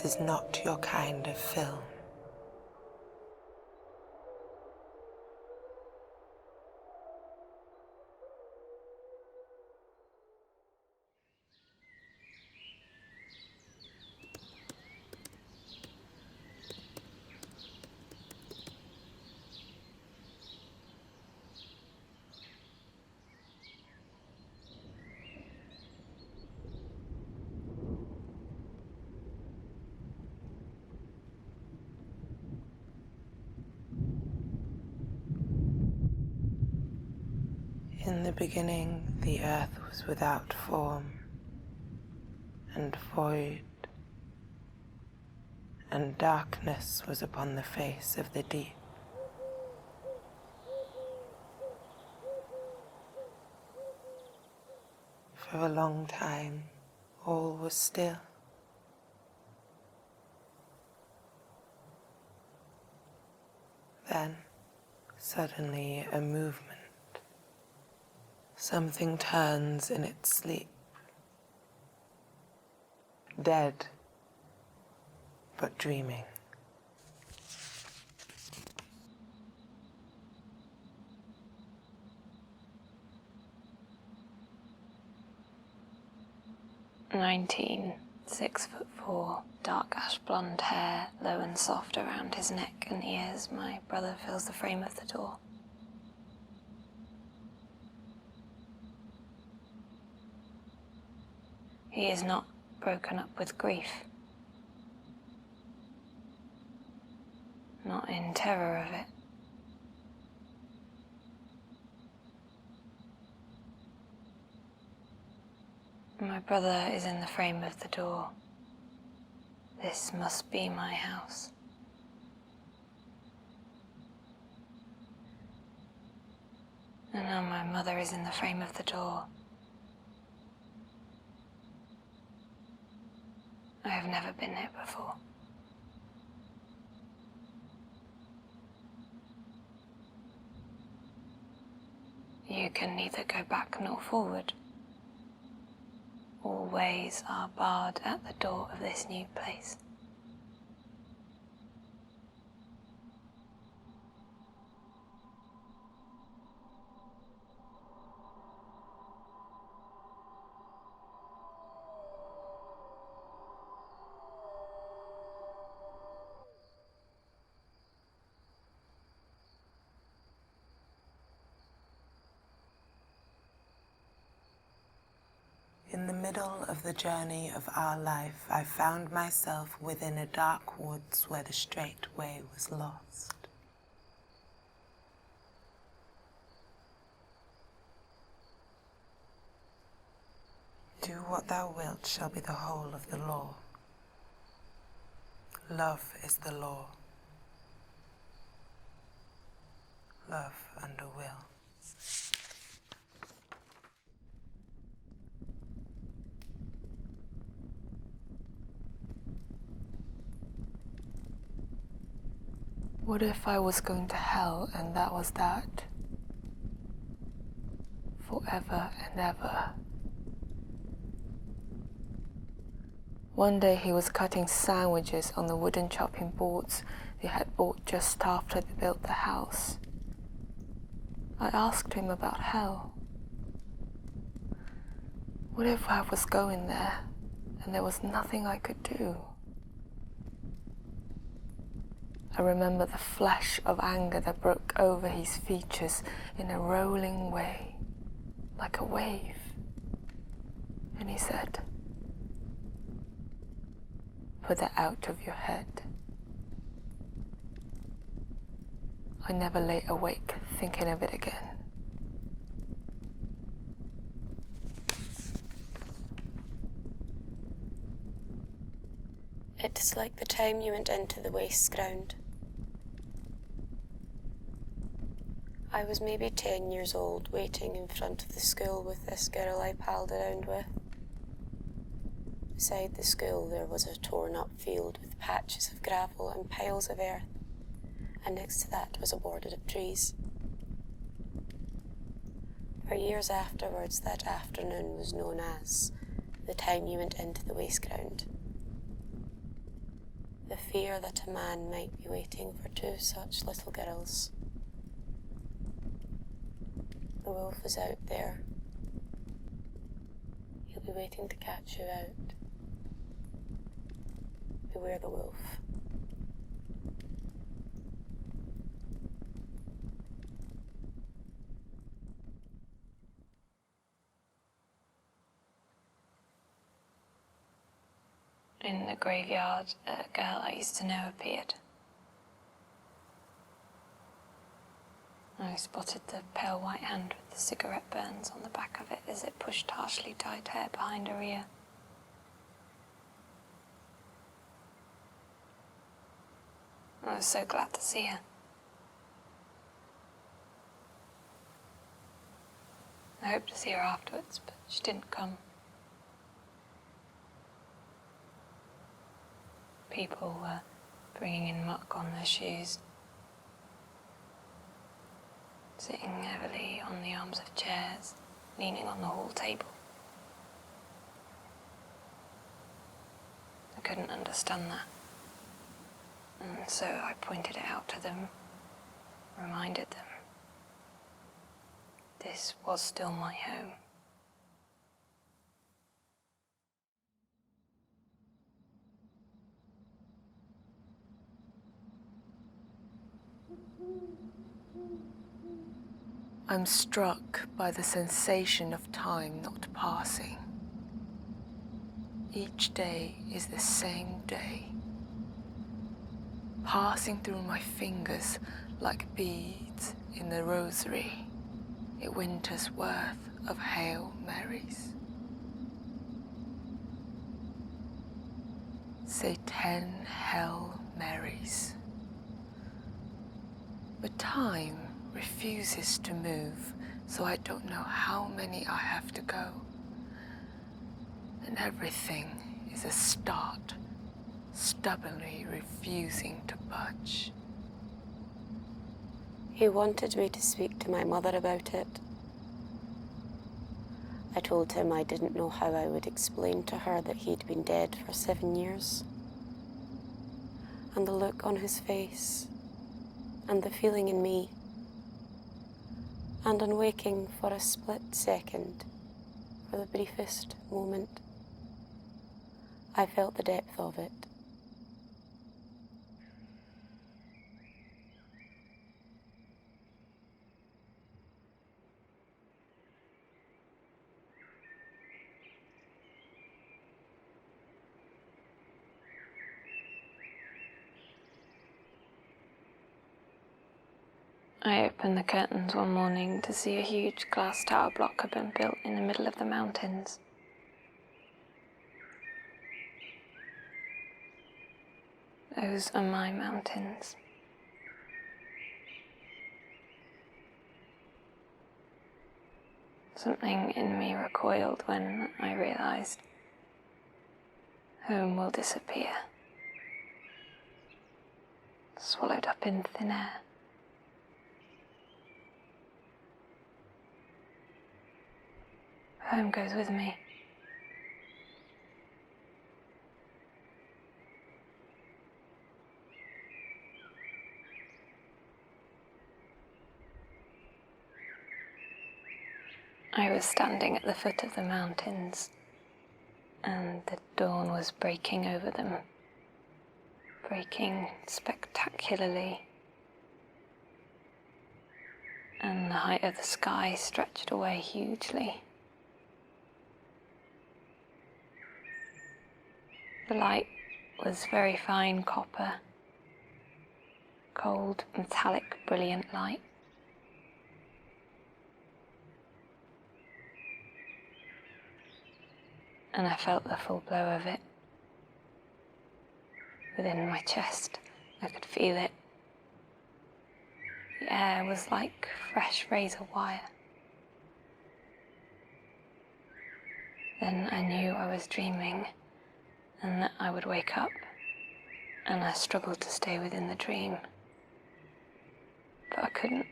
This is not your kind of film. In the beginning, the earth was without form and void, and darkness was upon the face of the deep. For a long time, all was still. Then, suddenly, a movement. Something turns in its sleep. Dead, but dreaming. "19, 6'4", dark ash blonde hair, low and soft around his neck and ears. My brother fills the frame of the door. He is not broken up with grief, not in terror of it. My brother is in the frame of the door. This must be my house. And now my mother is in the frame of the door. I have never been here before. You can neither go back nor forward. All ways are barred at the door of this new place. In the middle of the journey of our life, I found myself within a dark woods where the straight way was lost. Do what thou wilt shall be the whole of the law. Love is the law. Love and a will. What if I was going to hell and that was that? Forever and ever. One day he was cutting sandwiches on the wooden chopping boards they had bought just after they built the house. I asked him about hell. What if I was going there and there was nothing I could do? I remember the flash of anger that broke over his features in a rolling way, like a wave. And he said, "Put that out of your head." I never lay awake thinking of it again. It is like the time you went into the waste ground. I was maybe 10 years old, waiting in front of the school with this girl I palled around with. Beside the school there was a torn-up field with patches of gravel and piles of earth, and next to that was a border of trees. For years afterwards, that afternoon was known as the time you went into the waste ground. the fear that a man might be waiting for two such little girls. The wolf is out there. He'll be waiting to catch you out. Beware the wolf. In the graveyard, a girl I used to know appeared. I spotted the pale white hand with the cigarette burns on the back of it as it pushed harshly dyed hair behind her ear. I was so glad to see her. I hoped to see her afterwards, but she didn't come. People were bringing in muck on their shoes, sitting heavily on the arms of chairs, leaning on the hall table. I couldn't understand that, and so I pointed it out to them, reminded them this was still my home. I'm struck by the sensation of time not passing. Each day is the same day, passing through my fingers like beads in the rosary, a winter's worth of Hail Marys. Say 10 Hail Marys. But time refuses to move, so I don't know how many I have to go. And everything is a start, stubbornly refusing to budge. He wanted me to speak to my mother about it. I told him I didn't know how I would explain to her that he'd been dead for 7 years. And the look on his face, and the feeling in me. And on waking for a split second, for the briefest moment, I felt the depth of it. I opened the curtains one morning to see a huge glass tower block had been built in the middle of the mountains. Those are my mountains. Something in me recoiled when I realized home will disappear, swallowed up in thin air. Home goes with me. I was standing at the foot of the mountains, and the dawn was breaking over them, breaking spectacularly, and the height of the sky stretched away hugely. The light was very fine copper, cold, metallic, brilliant light. And I felt the full blow of it. Within my chest, I could feel it. The air was like fresh razor wire. Then I knew I was dreaming and that I would wake up, and I struggled to stay within the dream, but I couldn't.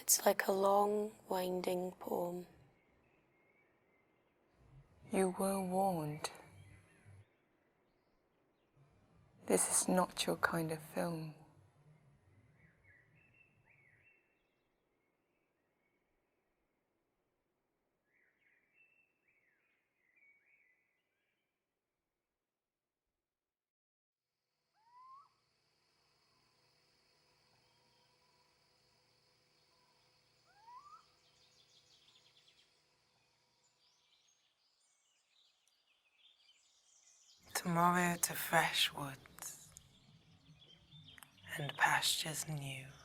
It's like a long, winding poem. You were warned. This is not your kind of film. Tomorrow to fresh woods and pastures new.